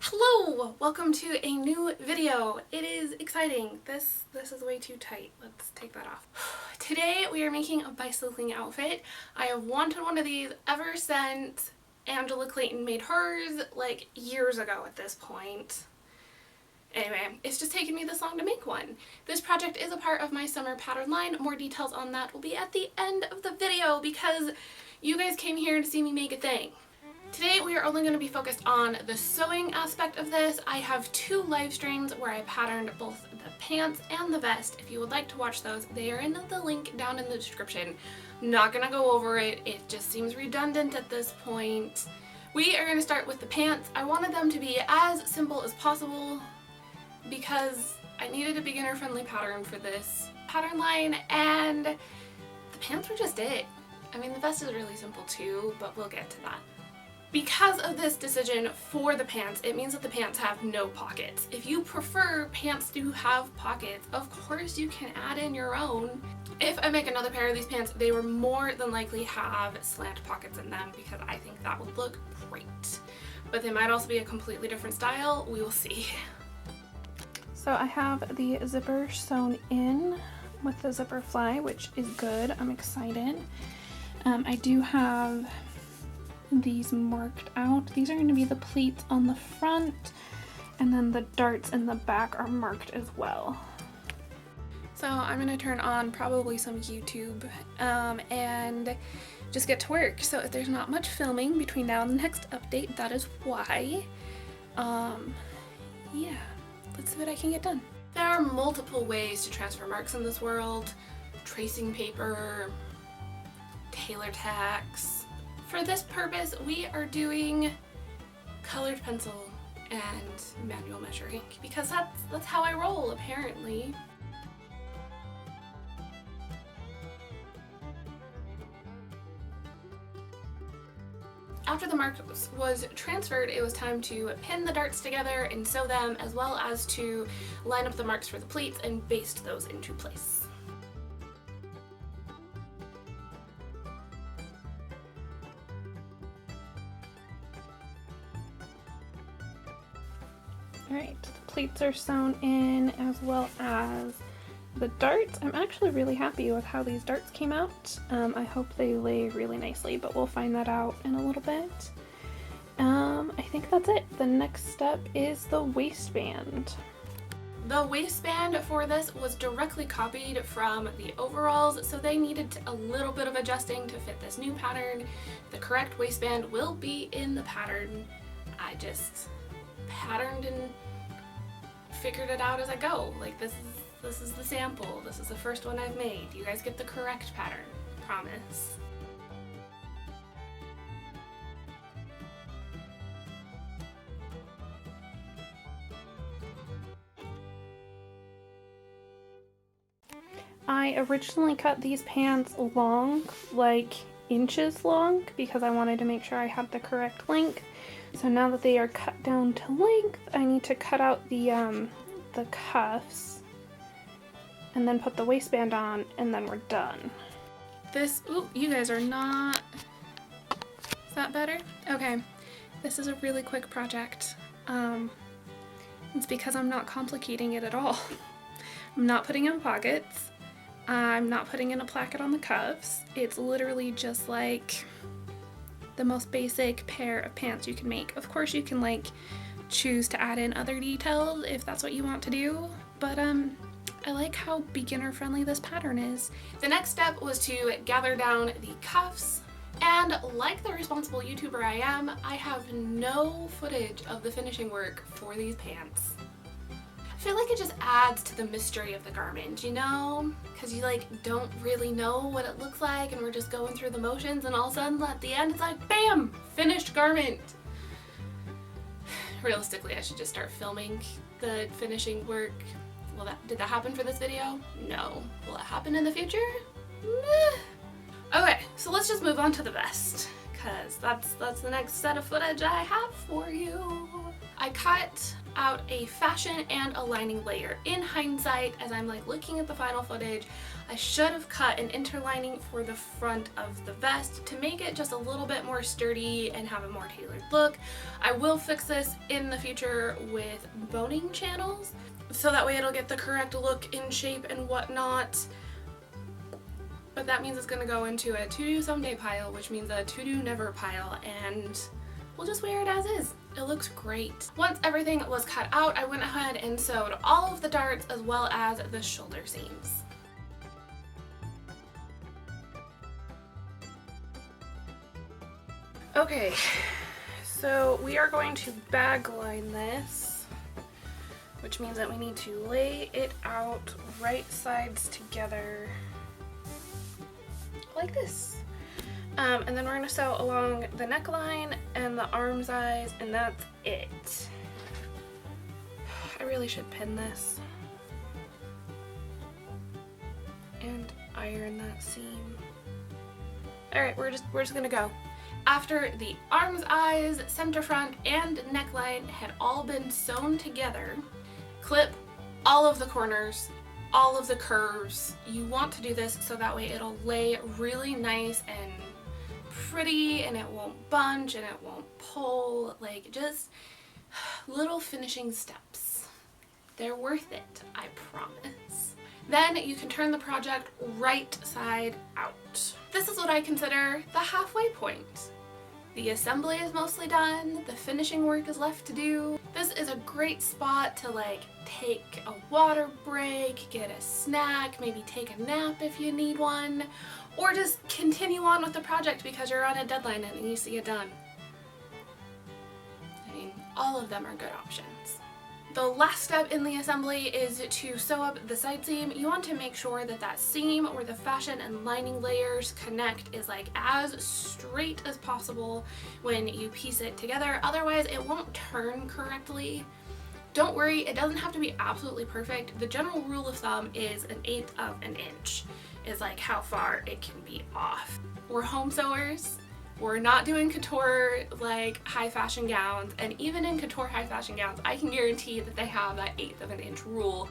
Hello! Welcome to a new video. It is exciting. This is way too tight. Let's take that off. Today we are making a bicycling outfit. I have wanted one of these ever since Angela Clayton made hers like years ago at this point. Anyway, it's just taken me this long to make one. This project is a part of my summer pattern line. More details on that will be at the end of the video because you guys came here to see me make a thing. Today we are only going to be focused on the sewing aspect of this. I have two live streams where I patterned both the pants and the vest. If you would like to watch those, they are in the link down in the description. I'm not going to go over it. It just seems redundant at this point. We are going to start with the pants. I wanted them to be as simple as possible because I needed a beginner-friendly pattern for this pattern line, and the pants were just it. I mean, the vest is really simple too, but we'll get to that. Because of this decision for the pants, it means that the pants have no pockets. If you prefer pants to have pockets, of course you can add in your own. If I make another pair of these pants, they will more than likely have slant pockets in them because I think that would look great. But they might also be a completely different style. We will see. So I have the zipper sewn in with the zipper fly, which is good. I'm excited. I do have these marked out. These are going to be the pleats on the front, and then the darts in the back are marked as well. So I'm going to turn on probably some YouTube and just get to work. So if there's not much filming between now and the next update, that is why. Yeah, let's see what I can get done. There are multiple ways to transfer marks in this world. Tracing paper, tailor tacks. For this purpose, we are doing colored pencil and manual measuring because that's how I roll, apparently. After the mark was transferred, it was time to pin the darts together and sew them, as well as to line up the marks for the pleats and baste those into place. Alright, the pleats are sewn in as well as the darts. I'm actually really happy with how these darts came out. I hope they lay really nicely, but we'll find that out in a little bit. I think that's it. The next step is the waistband. The waistband for this was directly copied from the overalls, so they needed a little bit of adjusting to fit this new pattern. The correct waistband will be in the pattern. I just patterned and figured it out as I go. Like, this is the sample. This is the first one I've made. You guys get the correct pattern. Promise. I originally cut these pants long, like inches long, because I wanted to make sure I had the correct length. So now that they are cut down to length, I need to cut out the cuffs and then put the waistband on, and then we're done. This, ooh, you guys are not, is that better? Okay, this is a really quick project. It's because I'm not complicating it at all. I'm not putting in pockets. I'm not putting in a placket on the cuffs. It's literally just like the most basic pair of pants you can make. Of course you can like choose to add in other details if that's what you want to do, but I like how beginner friendly this pattern is. The next step was to gather down the cuffs, and like the responsible YouTuber I am, I have no footage of the finishing work for these pants. I feel like it just adds to the mystery of the garment, you know? Because you like don't really know what it looks like and we're just going through the motions, and all of a sudden at the end it's like, BAM! Finished garment! Realistically, I should just start filming the finishing work. Did that happen for this video? No. Will it happen in the future? Meh. Okay, so let's just move on to the vest, because that's the next set of footage I have for you. I cut out a fashion and a lining layer. In hindsight, as I'm like looking at the final footage, I should have cut an interlining for the front of the vest to make it just a little bit more sturdy and have a more tailored look. I will fix this in the future with boning channels, so that way it'll get the correct look in shape and whatnot. But that means it's gonna go into a to-do someday pile, which means a to-do never pile, and we'll just wear it as is. It looks great. Once everything was cut out, I went ahead and sewed all of the darts as well as the shoulder seams. Okay, so we are going to bag line this, which means that we need to lay it out right sides together like this. And then we're going to sew along the neckline and the arm size, and that's it. I really should pin this and iron that seam. Alright, we're just gonna go. After the arms, eyes, center front, and neckline had all been sewn together, clip all of the corners, all of the curves. You want to do this so that way it'll lay really nice and pretty, and it won't bunch and it won't pull. Like, just little finishing steps. They're worth it, I promise. Then you can turn the project right side out. This is what I consider the halfway point. The assembly is mostly done, the finishing work is left to do. This is a great spot to like take a water break, get a snack, maybe take a nap if you need one, or just continue on with the project because you're on a deadline and you see it done. I mean, all of them are good options. The last step in the assembly is to sew up the side seam. You want to make sure that that seam where the fashion and lining layers connect is like as straight as possible when you piece it together, otherwise it won't turn correctly. Don't worry, it doesn't have to be absolutely perfect. The general rule of thumb is 1/8 of an inch is like how far it can be off. We're home sewers. We're not doing couture like high fashion gowns, and even in couture high fashion gowns, I can guarantee that they have that 1/8 of an inch rule.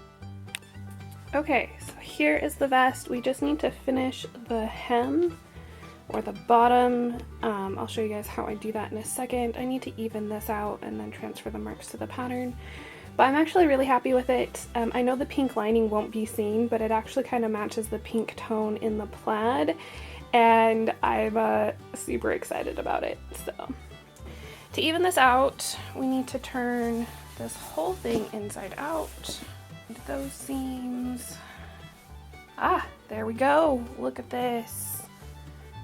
Okay, so here is the vest. We just need to finish the hem or the bottom. I'll show you guys how I do that in a second. I need to even this out and then transfer the marks to the pattern. But I'm actually really happy with it. I know the pink lining won't be seen, but it actually kind of matches the pink tone in the plaid. And I'm super excited about it. So to even this out, we need to turn this whole thing inside out. Those seams. Ah, there we go. Look at this.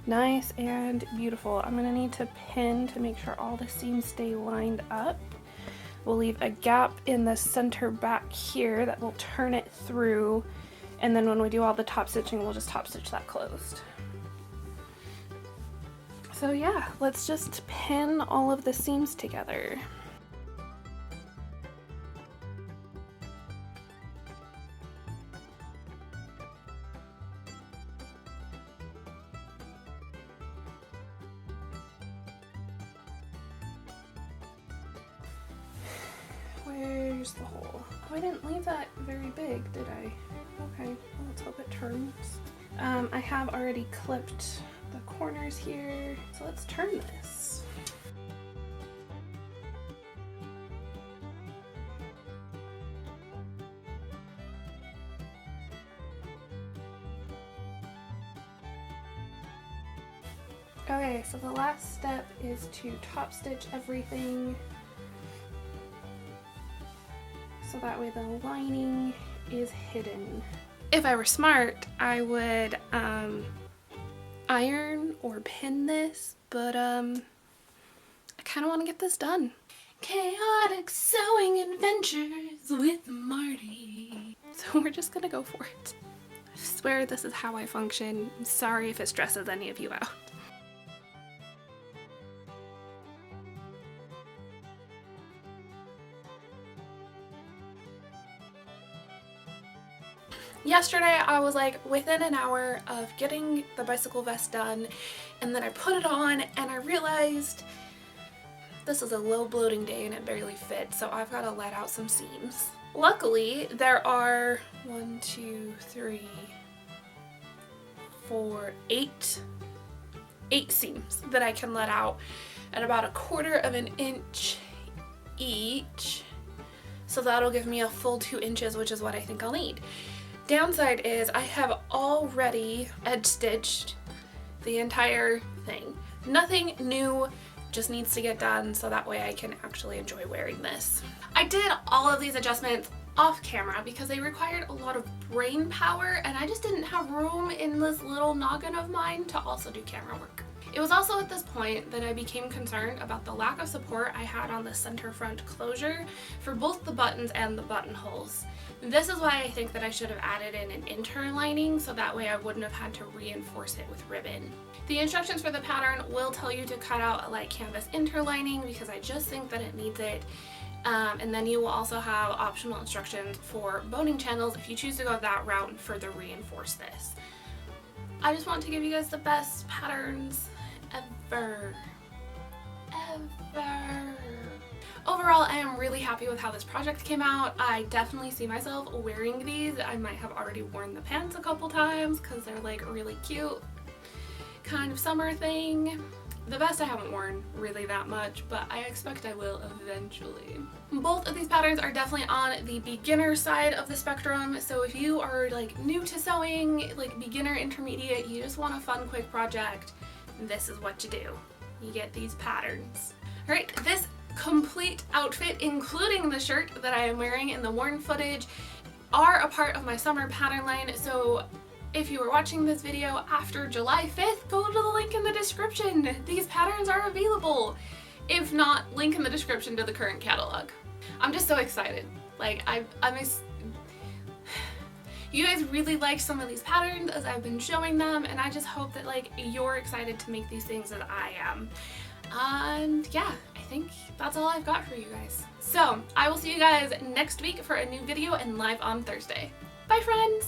Nice and beautiful. I'm gonna need to pin to make sure all the seams stay lined up. We'll leave a gap in the center back here that will turn it through. And then when we do all the top stitching, we'll just top stitch that closed. So yeah, let's just pin all of the seams together. Where's the hole? Oh, I didn't leave that very big, did I? Okay, well, let's hope it turns. I have already clipped the corners here, so let's turn this. Okay, so the last step is to top stitch everything so that way the lining is hidden. If I were smart, I would iron or pin this, but I kind of want to get this done. Chaotic sewing adventures with Marty. So we're just gonna go for it. I swear this is how I function. I'm sorry if it stresses any of you out. Yesterday I was like within an hour of getting the bicycle vest done, and then I put it on and I realized This is a low bloating day and it barely fits, so I've got to let out some seams. Luckily, there are 1, 2, 3, 4, 8 seams that I can let out at about 1/4 of an inch each. So that'll give me a full 2 inches, which is what I think I'll need. Downside is I have already edge stitched the entire thing. Nothing new, just needs to get done so that way I can actually enjoy wearing this. I did all of these adjustments off camera because they required a lot of brain power and I just didn't have room in this little noggin of mine to also do camera work. It was also at this point that I became concerned about the lack of support I had on the center front closure for both the buttons and the buttonholes. This is why I think that I should have added in an interlining so that way I wouldn't have had to reinforce it with ribbon. The instructions for the pattern will tell you to cut out a light canvas interlining because I just think that it needs it. And then you will also have optional instructions for boning channels if you choose to go that route and further reinforce this. I just want to give you guys the best patterns ever. Overall, I am really happy with how this project came out. I definitely see myself wearing these. I might have already worn the pants a couple times because they're like really cute, kind of summer thing. The vest I haven't worn really that much, but I expect I will eventually. Both of these patterns are definitely on the beginner side of the spectrum, so if you are like new to sewing, like beginner, intermediate, you just want a fun, quick project, this is what you do. You get these patterns. Alright, this complete outfit, including the shirt that I am wearing in the worn footage, are a part of my summer pattern line, so if you are watching this video after July 5th, go to the link in the description. These patterns are available. If not, link in the description to the current catalog. I'm just so excited. Like, you guys really liked some of these patterns as I've been showing them, and I just hope that like you're excited to make these things as I am. And yeah, I think that's all I've got for you guys. So I will see you guys next week for a new video and live on Thursday. Bye friends!